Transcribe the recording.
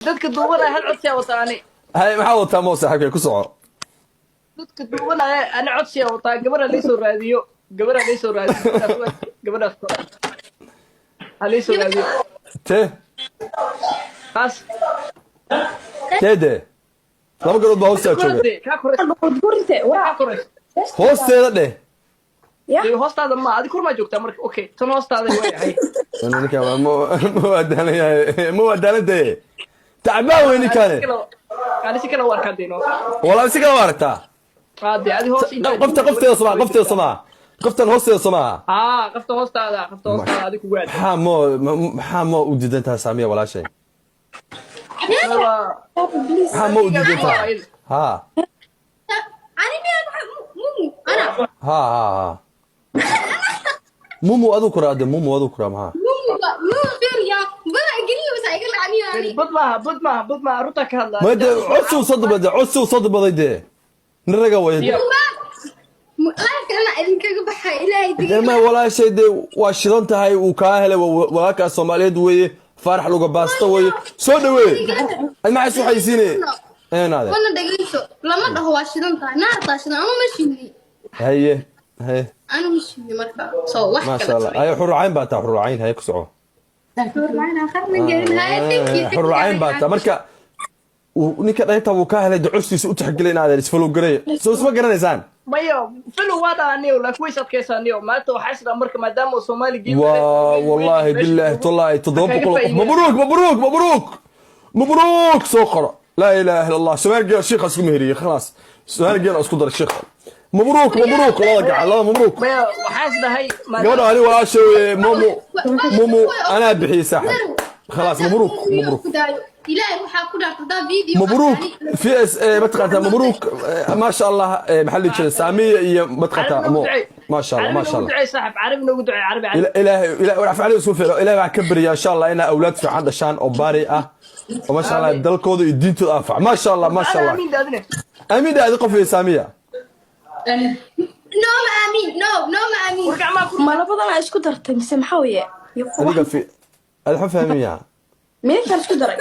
dadka duubanaya hal codsi aan wataa ani hay maxaa wataa moo saaxiibkay ku soco dadka duubanaya ana codsi aan wataa gabadha laysoo raadiyo gabadhaas halaysoo raadiyo te taas teede laba garood baa hoosta jooga kaa koraysa hoosteeda dheh hoostaada ma adi kurmaa joogtaa marka okay tan hoostaada way ninka ma wadaalantaye tacbaa wey ninkaane ani si kale u arkaa deeno walaa si kale u aragtaa adi adi hoos qofteeda somaa qoftan hoosteeda somaa qofta hoostaada adi kugu aad maxaa moo u diidan tahay saamiya walaashay maxaa moo u diidan tahay ha mumu aduu kuraa de mumu aduu kuraa maxaa bud maaha runta ka hadlaa ma de codsi u soo dabaday dee nin raga way ma walaashay dee waa shidan tahay uu kaa helay walaalkaas Soomaaliyeed weeye faarax luga baasto weeye soo dhaweey ay maxay soo xaysiinay eenaade wala dhageyso lama dhaho waa shidan tahay naarta shidan ama ma shidni haye أنا مش في مركب صو واحد ما شاء الله هاي حر عين باتا حر عين هاي كسعه حر عين آخر من جرين هاي حر عين باتا مركا ونيكا أنت وكاهل دعوستي سوت حق لنا هذا الفلو قري سو اسمه قرنا نزان مايو فلو وادا نيو لا كويس كيس نيو ما تو حاسس مركا ما دام الصومالي جيب والله بالله طلع تضرب مبروك سوقرا لا إله إلا الله سؤال جاء الشيخ اسمه مهري خلاص سؤال جاء اسكندر الشيخ مبروك الله قاعد الله مبروك وحاسده هي قالوا علي ولا شيء مومو انا بحي ساحب خلاص مبروك إلهي وحا كنا قدا فيديو مبروك في اس متقطع مبروك ما شاء الله محل كذا ساميه متقطع ما شاء الله ما شاء الله دعي صاحب عربنا ودعي عربي الهي ورفع عليه اسمه فيلو الهي راح كبر يا شاء الله انا اولاد في عند شان او باري وما شاء الله دلكود يدينتو انفع ما شاء الله ما شاء الله امين ده هذه قفله ساميه نو امين نو امين ما لا بدل اسكو درتي مسمحويه هذيك في الحفه مية مين كان اسكو درك